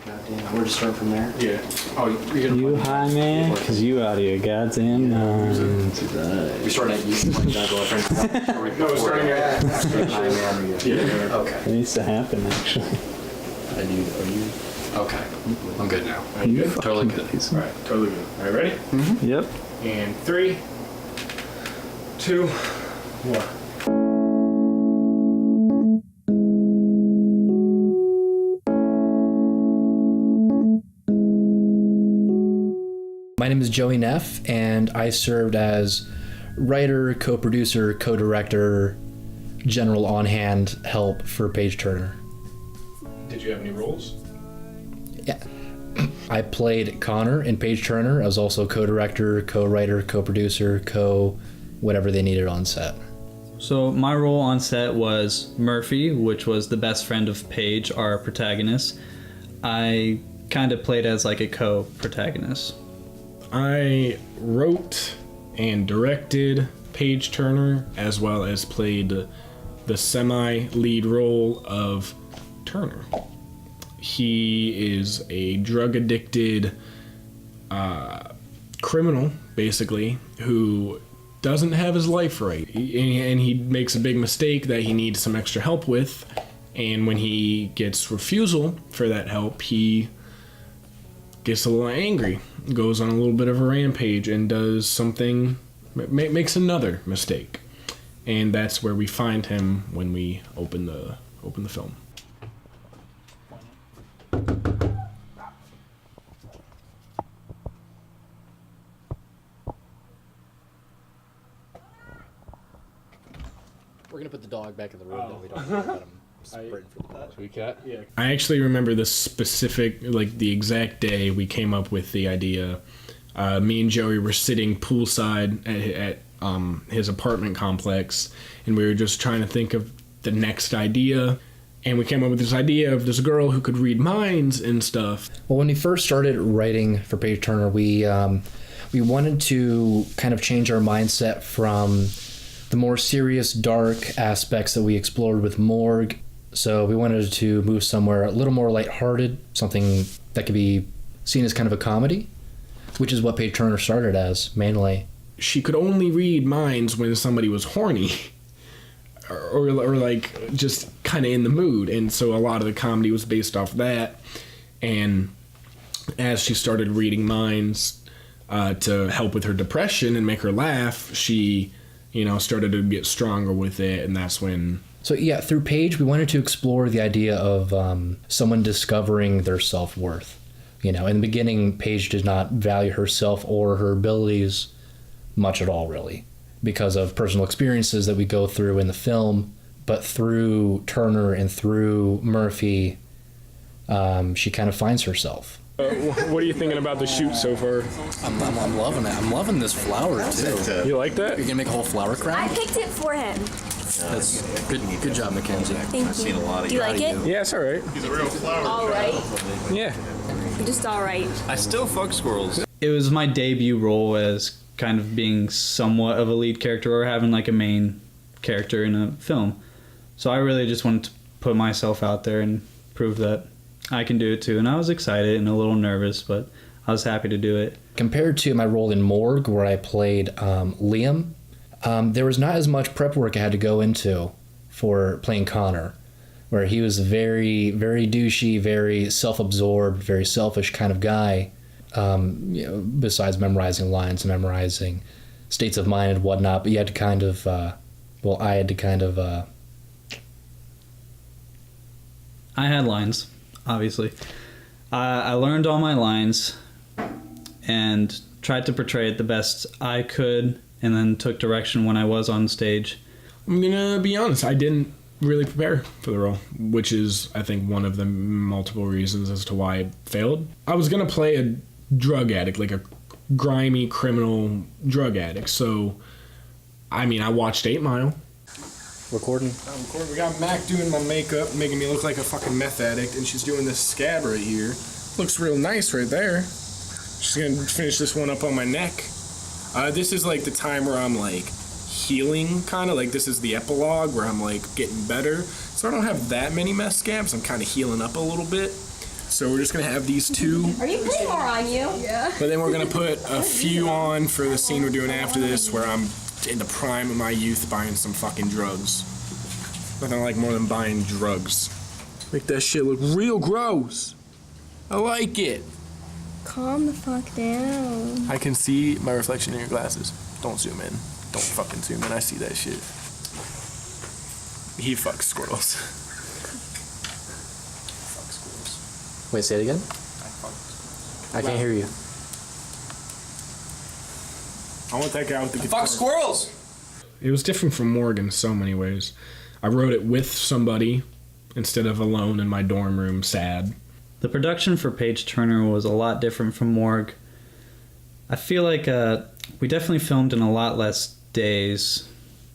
Goddamn, we're just starting from there. Yeah. Oh, you're gonna You high, man? Because you out of your goddamn mind. We're starting at you. No, we're starting at High man. Yeah. Okay. It needs to happen, actually. Are you? Okay. I'm good now. Are you good? Totally good. All right, totally good. All right, ready? Mm-hmm. Yep. And 3, 2, 1. My name is Joey Neff, and I served as writer, co-producer, co-director, general on-hand help for Paige Turner. Did you have any roles? Yeah. I played Connor in Paige Turner. I was also co-director, co-writer, co-producer, whatever they needed on set. So my role on set was Murphy, which was the best friend of Paige, our protagonist. I kind of played as like a co-protagonist. I wrote and directed Paige Turner, as well as played the semi-lead role of Turner. He is a drug-addicted criminal, basically, who doesn't have his life right. And he makes a big mistake that he needs some extra help with. And when he gets refusal for that help, he gets a little angry, goes on a little bit of a rampage, and does something, makes another mistake. And that's where we find him when we open the film. We're gonna put the dog back in the room, though. We don't let him sprint for the Sweet cat? Yeah. I actually remember the specific, like the exact day we came up with the idea. Me and Joey were sitting poolside at his apartment complex, and we were just trying to think of the next idea. And we came up with this idea of this girl who could read minds and stuff. Well, when we first started writing for Paige Turner, we wanted to kind of change our mindset from the more serious, dark aspects that we explored with Morgue. So we wanted to move somewhere a little more lighthearted, something that could be seen as kind of a comedy, which is what Paige Turner started as, mainly. She could only read minds when somebody was horny or like just kind of in the mood. And so a lot of the comedy was based off that. And as she started reading minds to help with her depression and make her laugh, she, started to get stronger with it. And that's when... So yeah, through Paige, we wanted to explore the idea of someone discovering their self-worth. In the beginning, Paige did not value herself or her abilities much at all, really, because of personal experiences that we go through in the film. But through Turner and through Murphy, she kind of finds herself. What are you thinking about the shoot so far? I'm loving it. I'm loving this flower, too. You like that? You're going to make a whole flower crown? I picked it for him. That's good job, Mackenzie. Thank you. Do you like it? Yeah, it's all right. He's a real flower. All right. Yeah. Just all right. I still fuck squirrels. It was my debut role as kind of being somewhat of a lead character or having like a main character in a film. So I really just wanted to put myself out there and prove that I can do it too. And I was excited and a little nervous, but I was happy to do it. Compared to my role in Morgue, where I played Liam, there was not as much prep work I had to go into for playing Connor, where he was a very, very douchey, very self-absorbed, very selfish kind of guy, besides memorizing lines and memorizing states of mind and whatnot. But you had to kind of, I had to kind of... I had lines, obviously. I learned all my lines and tried to portray it the best I could, and then took direction when I was on stage. I'm gonna be honest, I didn't really prepare for the role, which is, I think, one of the multiple reasons as to why I failed. I was gonna play a drug addict, like a grimy criminal drug addict, so, I watched 8 Mile. Recording. I'm recording. We got Mac doing my makeup, making me look like a fucking meth addict, and she's doing this scab right here. Looks real nice right there. She's gonna finish this one up on my neck. This is like the time where I'm like healing, kind of like this is the epilogue where I'm like getting better. So I don't have that many meth scabs. I'm kind of healing up a little bit. So we're just gonna have these two, Are you putting more on you? but then we're gonna put a few on for the scene we're doing after this, where I'm in the prime of my youth buying some fucking drugs. Nothing I like more than buying drugs. Make that shit look real gross. I like it. Calm the fuck down. I can see my reflection in your glasses. Don't zoom in. Don't fucking zoom in. I see that shit. He fucks squirrels. Fuck squirrels. Wait, say it again? I can't hear you. I want that guy with the guitar. Fuck squirrels! It was different from Morgue in so many ways. I wrote it with somebody instead of alone in my dorm room, sad. The production for Paige Turner was a lot different from Morgue. I feel like we definitely filmed in a lot less days,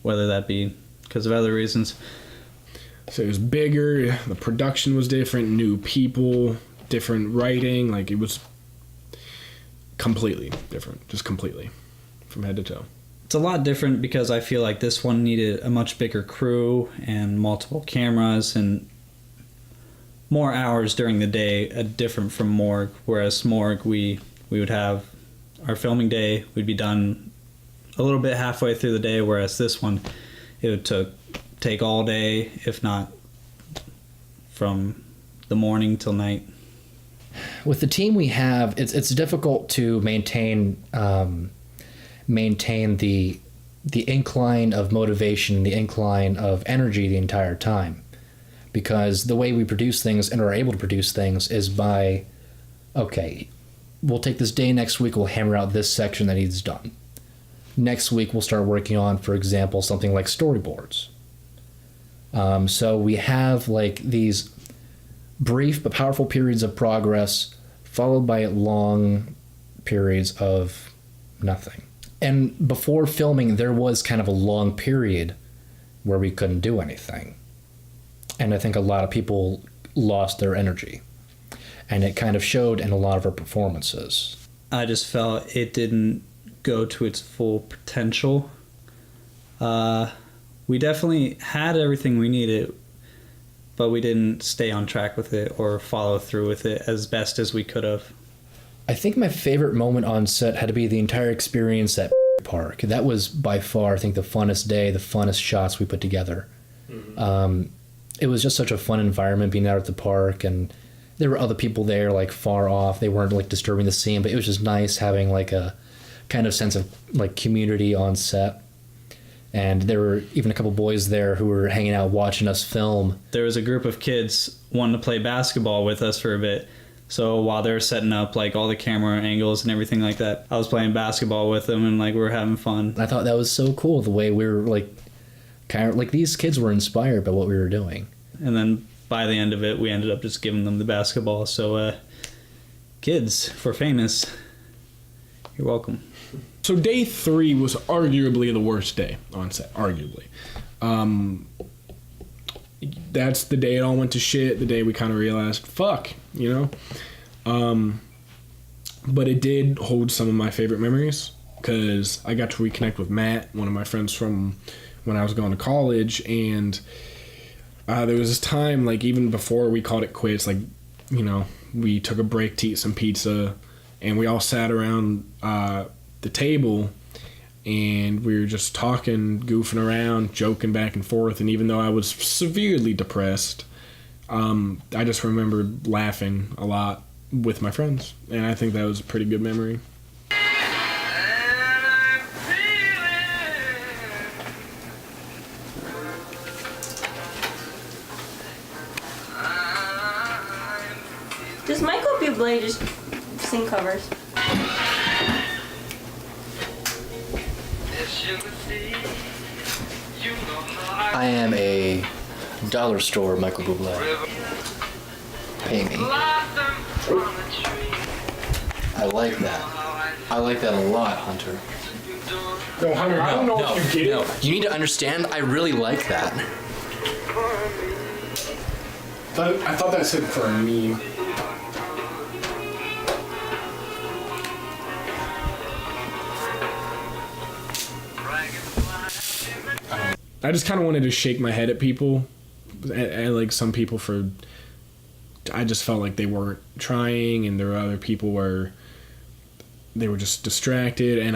whether that be because of other reasons. So it was bigger, the production was different, new people, different writing, like it was completely different, just completely, from head to toe. It's a lot different because I feel like this one needed a much bigger crew and multiple cameras and more hours during the day, different from Morgue. Whereas Morgue, we would have our filming day, we'd be done a little bit halfway through the day, whereas this one, it would take all day, if not from the morning till night. With the team we have, it's difficult to maintain the incline of motivation, the incline of energy the entire time. Because the way we produce things and are able to produce things is by, okay, we'll take this day next week, we'll hammer out this section that needs done. Next week we'll start working on, for example, something like storyboards. So we have like these brief but powerful periods of progress followed by long periods of nothing. And before filming, there was kind of a long period where we couldn't do anything. And I think a lot of people lost their energy. And it kind of showed in a lot of our performances. I just felt it didn't go to its full potential. We definitely had everything we needed, but we didn't stay on track with it or follow through with it as best as we could have. I think my favorite moment on set had to be the entire experience at Park. That was by far, I think, the funnest day, the funnest shots we put together. Mm-hmm. It was just such a fun environment being out at the park, and there were other people there, like, far off. They weren't, like, disturbing the scene, but it was just nice having, like, a kind of sense of, like, community on set. And there were even a couple boys there who were hanging out watching us film. There was a group of kids wanting to play basketball with us for a bit. So while they were setting up, like, all the camera angles and everything like that, I was playing basketball with them, and, like, we were having fun. I thought that was so cool, the way we were, like, kind of, like, these kids were inspired by what we were doing. And then by the end of it, we ended up just giving them the basketball. So, kids, if we're famous, you're welcome. So day 3 was arguably the worst day on set, arguably. That's the day it all went to shit, the day we kind of realized, fuck, you know? But it did hold some of my favorite memories, because I got to reconnect with Matt, one of my friends from when I was going to college, and there was this time, like, even before we called it quits, like, you know, we took a break to eat some pizza, and we all sat around the table, and we were just talking, goofing around, joking back and forth, and even though I was severely depressed, I just remembered laughing a lot with my friends, and I think that was a pretty good memory. Does Michael Bublé just sing covers? I am a dollar store Michael Bublé. Pay me. I like that. I like that a lot, Hunter. No, Hunter, I don't know if you get it. No, you need to understand, I really like that. I thought that said for a meme. I just kind of wanted to shake my head at people, and like some people for I just felt like they weren't trying, and there were other people where they were just distracted, and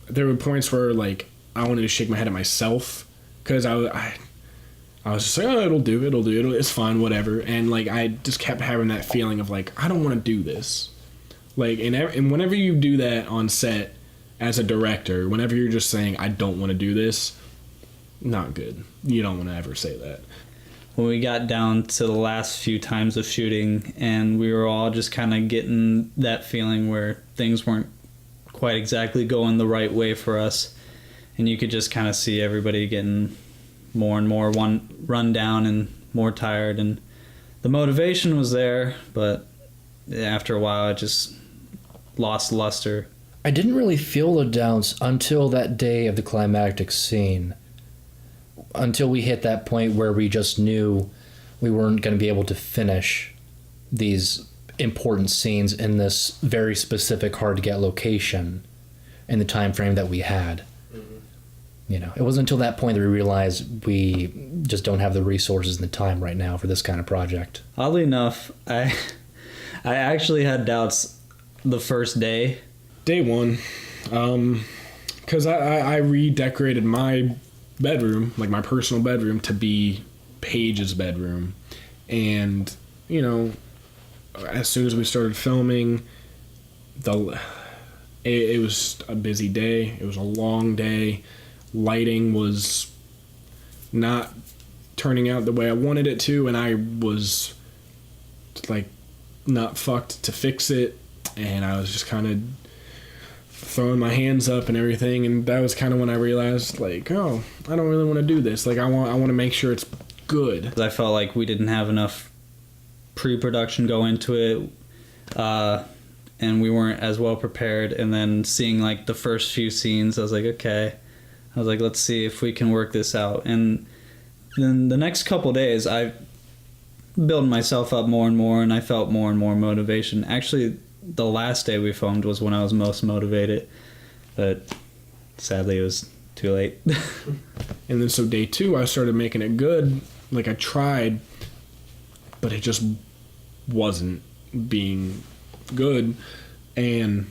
there were points where like I wanted to shake my head at myself because I was just like, oh, it'll do, it's fine, whatever, and like I just kept having that feeling of like, I don't want to do this, like, and whenever you do that on set as a director, whenever you're just saying I don't want to do this, not good. You don't want to ever say that. When we got down to the last few times of shooting, and we were all just kind of getting that feeling where things weren't quite exactly going the right way for us, and you could just kind of see everybody getting more and more run down and more tired, and the motivation was there, but after a while it just lost luster. I didn't really feel the downs until that day of the climactic scene. Until we hit that point where we just knew we weren't going to be able to finish these important scenes in this very specific, hard-to-get location in the time frame that we had. You know, it wasn't until that point that we realized we just don't have the resources and the time right now for this kind of project. Oddly enough, I actually had doubts the first day. Day one, because I redecorated my bedroom, like my personal bedroom, to be Paige's bedroom, and you know, as soon as we started filming, it was a busy day. It was a long day. Lighting was not turning out the way I wanted it to, and I was like not fucked to fix it, and I was just kind of throwing my hands up and everything, and that was kind of when I realized, like, oh, I don't really want to do this. Like, I want to make sure it's good. I felt like we didn't have enough pre-production go into it, and we weren't as well prepared. And then seeing like the first few scenes, I was like, okay. I was like, let's see if we can work this out. And then the next couple days, I built myself up more and more, and I felt more and more motivation. Actually, the last day we filmed was when I was most motivated, but sadly it was too late. And then so day two, I started making it good. Like, I tried, but it just wasn't being good. And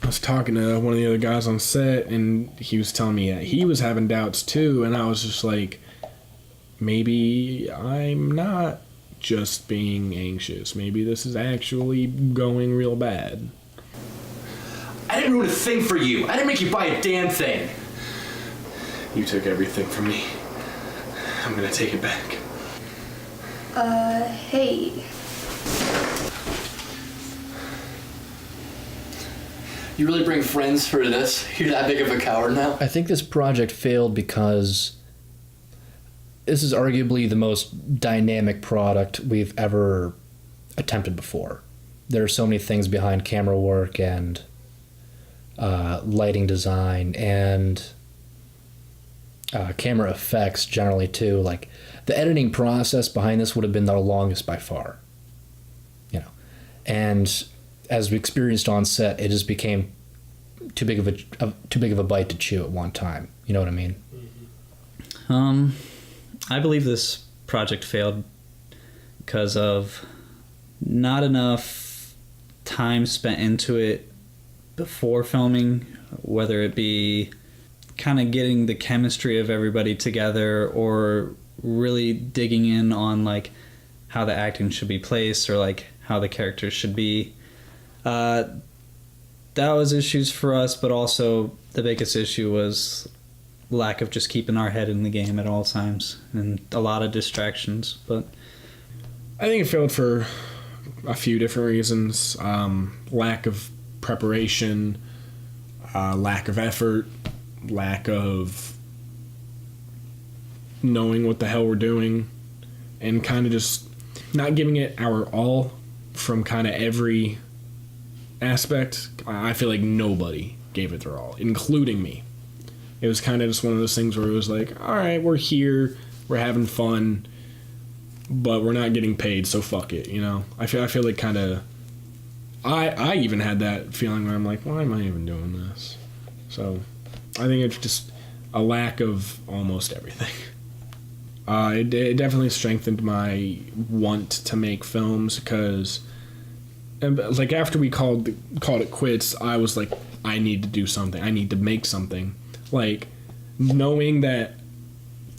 I was talking to one of the other guys on set, and he was telling me that he was having doubts too, and I was just like, maybe I'm not just being anxious. Maybe this is actually going real bad. I didn't ruin a thing for you. I didn't make you buy a damn thing. You took everything from me. I'm gonna take it back. Hey. You really bring friends for this? You're that big of a coward now? I think this project failed because this is arguably the most dynamic product we've ever attempted before. There are so many things behind camera work and lighting design and camera effects generally too. Like, the editing process behind this would have been the longest by far, you know. And as we experienced on set, it just became too big of a bite to chew at one time. You know what I mean? I believe this project failed because of not enough time spent into it before filming, whether it be kind of getting the chemistry of everybody together or really digging in on like how the acting should be placed or like how the characters should be. That was issues for us, but also the biggest issue was lack of just keeping our head in the game at all times and a lot of distractions. But I think it failed for a few different reasons. Lack of preparation, lack of effort, lack of knowing what the hell we're doing, and kind of just not giving it our all from kind of every aspect. I feel like nobody gave it their all, including me. It was kind of just one of those things where it was like, all right, we're here, we're having fun, but we're not getting paid, so fuck it, you know? I feel like kind of... I even had that feeling where I'm like, why am I even doing this? So I think it's just a lack of almost everything. It definitely strengthened my want to make films because, like, after we called it quits, I was like, I need to do something. I need to make something. Like, knowing that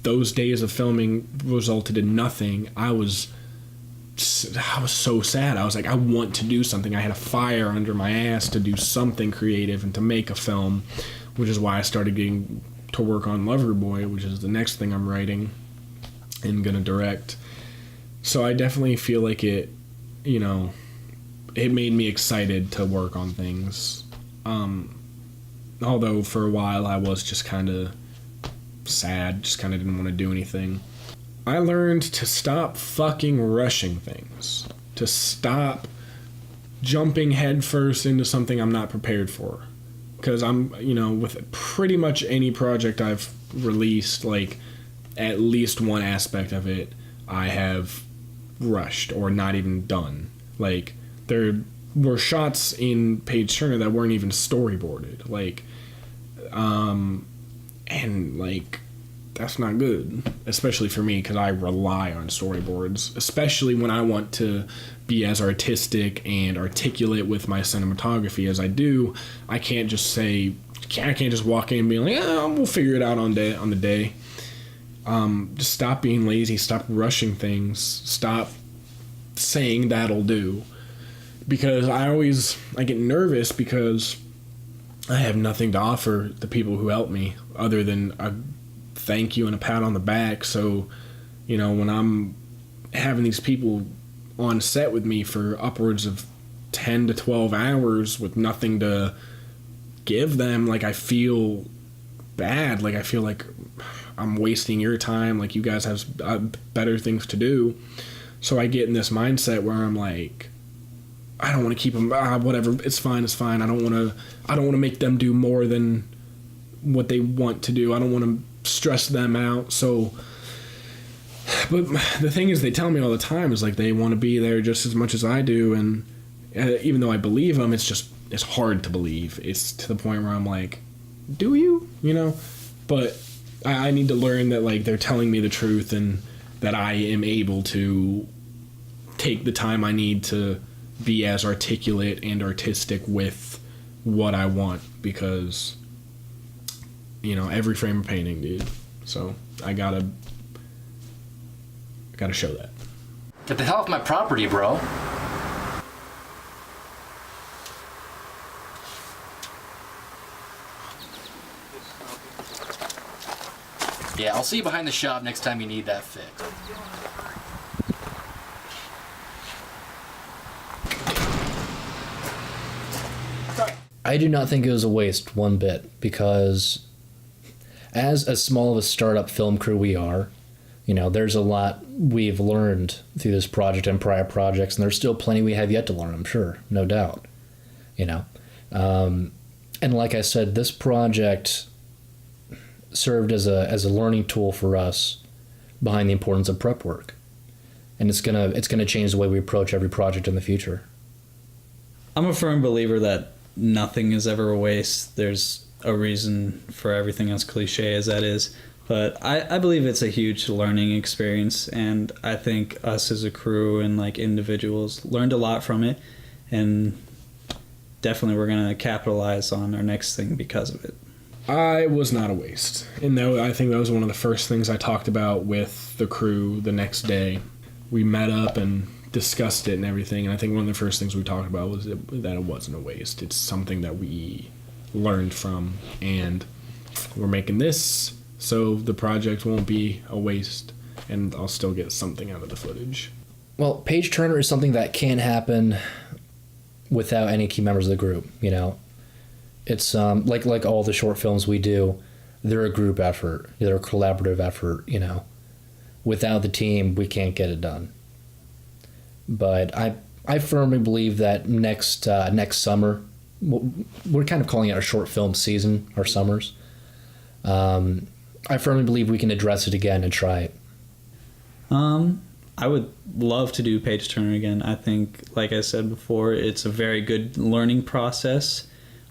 those days of filming resulted in nothing, I was so sad. I was like, I want to do something. I had a fire under my ass to do something creative and to make a film, which is why I started getting to work on Loverboy, which is the next thing I'm writing and gonna direct. So I definitely feel like it, you know, it made me excited to work on things. Although for a while I was just kind of sad, just kind of didn't want to do anything. I learned to stop fucking rushing things, to stop jumping headfirst into something I'm not prepared for. Because I'm, you know, with pretty much any project I've released, like, at least one aspect of it I have rushed or not even done. Like, there were shots in Paige Turner that weren't even storyboarded. Like, and, like, that's not good, especially for me, because I rely on storyboards, especially when I want to be as artistic and articulate with my cinematography as I do. I can't just walk in and be like, we'll figure it out on the day. Just stop being lazy, stop rushing things, stop saying that'll do. Because I get nervous because I have nothing to offer the people who help me other than a thank you and a pat on the back. So, you know, when I'm having these people on set with me for upwards of 10 to 12 hours with nothing to give them, like, I feel bad. Like, I feel like I'm wasting your time. Like, you guys have better things to do. So I get in this mindset where I'm like, I don't want to keep them, whatever, it's fine. I don't want to make them do more than what they want to do. I don't want to stress them out. So, but the thing is, they tell me all the time is like they want to be there just as much as I do, and even though I believe them, it's hard to believe. It's to the point where I'm like, do you? You know? But I need to learn that, like, they're telling me the truth and that I am able to take the time I need to be as articulate and artistic with what I want, because, you know, every frame of painting, dude. So I gotta show that. Get the hell off my property, bro. Yeah, I'll see you behind the shop next time you need that fixed. I do not think it was a waste one bit, because as small of a startup film crew we are, you know, there's a lot we've learned through this project and prior projects, and there's still plenty we have yet to learn, I'm sure, no doubt, you know. And like I said, this project served as a learning tool for us behind the importance of prep work, and it's gonna change the way we approach every project in the future. I'm a firm believer that nothing is ever a waste. There's a reason for everything, as cliche as that is. But I believe it's a huge learning experience, and I think us as a crew and like individuals learned a lot from it, and definitely we're going to capitalize on our next thing because of it. I was not a waste. And I think that was one of the first things I talked about with the crew the next day. We met up and discussed it and everything, and I think one of the first things we talked about was that it wasn't a waste. It's something that we learned from, and we're making this so the project won't be a waste, and I'll still get something out of the footage. Well, Paige Turner is something that can't happen without any key members of the group, you know. It's like all the short films we do, they're a group effort, they're a collaborative effort, you know. Without the team, we can't get it done. But I firmly believe that next summer, we're kind of calling it our short film season, our summers. I firmly believe we can address it again and try it. I would love to do Paige Turner again. I think, like I said before, it's a very good learning process.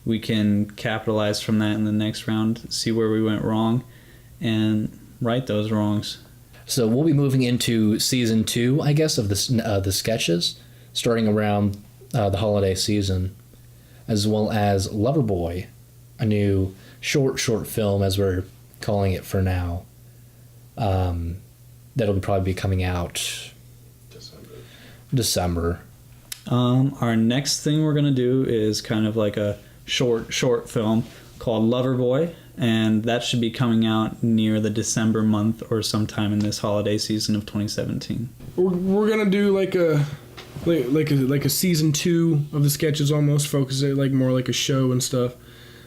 We can capitalize from that in the next round, see where we went wrong, and right those wrongs. So we'll be moving into season 2, I guess, of the sketches, starting around the holiday season, as well as Loverboy, a new short film, as we're calling it for now. That'll probably be coming out December. Our next thing we're gonna do is kind of like a short film called Loverboy, and that should be coming out near the December month or sometime in this holiday season of 2017. We're gonna do like a season 2 of the sketches, almost focus it like more like a show and stuff.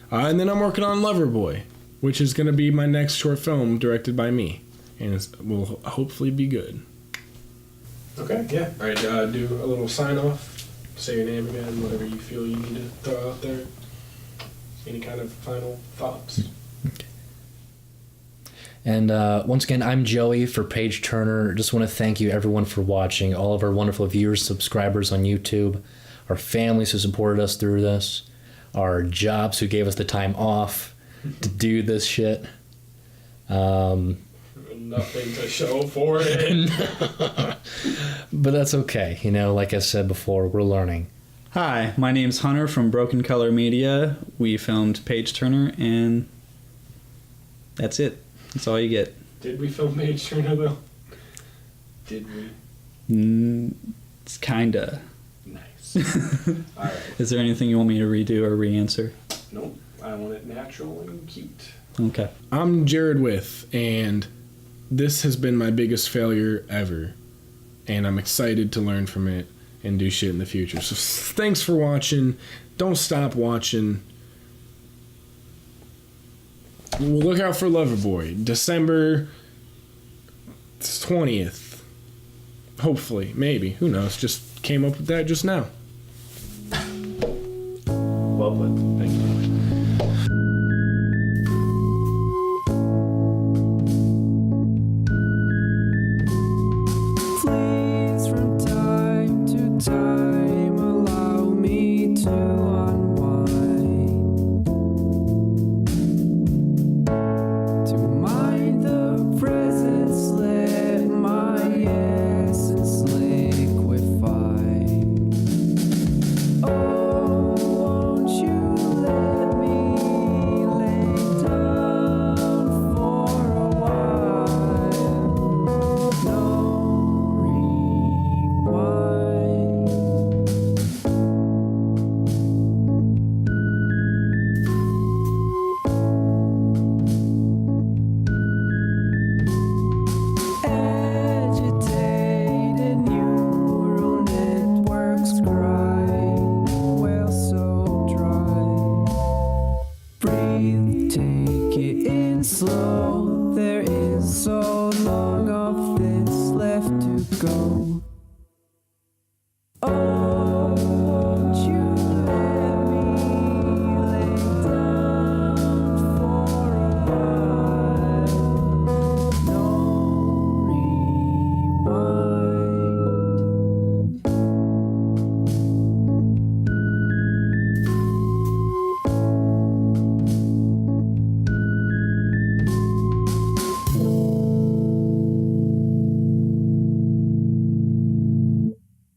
And then I'm working on Loverboy, which is gonna be my next short film directed by me, and it will hopefully be good. Okay, yeah. All right, do a little sign off. Say your name again, whatever you feel you need to throw out there. Any kind of final thoughts? Okay. And once again, I'm Joey for Paige Turner. Just want to thank you, everyone, for watching. All of our wonderful viewers, subscribers on YouTube, our families who supported us through this, our jobs who gave us the time off to do this shit. Nothing to show for it. But that's okay. You know, like I said before, we're learning. Hi, my name's Hunter from Broken Color Media. We filmed Paige Turner, and that's it. That's all you get. Did we film Paige Turner, though? Did we? It's kinda. Nice. All right. Is there anything you want me to redo or re-answer? Nope. I want it natural and cute. Okay. I'm Jarod and this has been my biggest failure ever. And I'm excited to learn from it and do shit in the future. So thanks for watching. Don't stop watching. We'll look out for Loverboy. December 20th. Hopefully. Maybe. Who knows? Just came up with that just now. Well put. Thank you. Please, from time to time, allow me to unwind, to mind the presence, let my essence liquefy. Oh, won't you let me lay down for a while? No rewind. Agitated neural networks cry, well so dry. Breathe, take it in slow. There is so long of this left to go.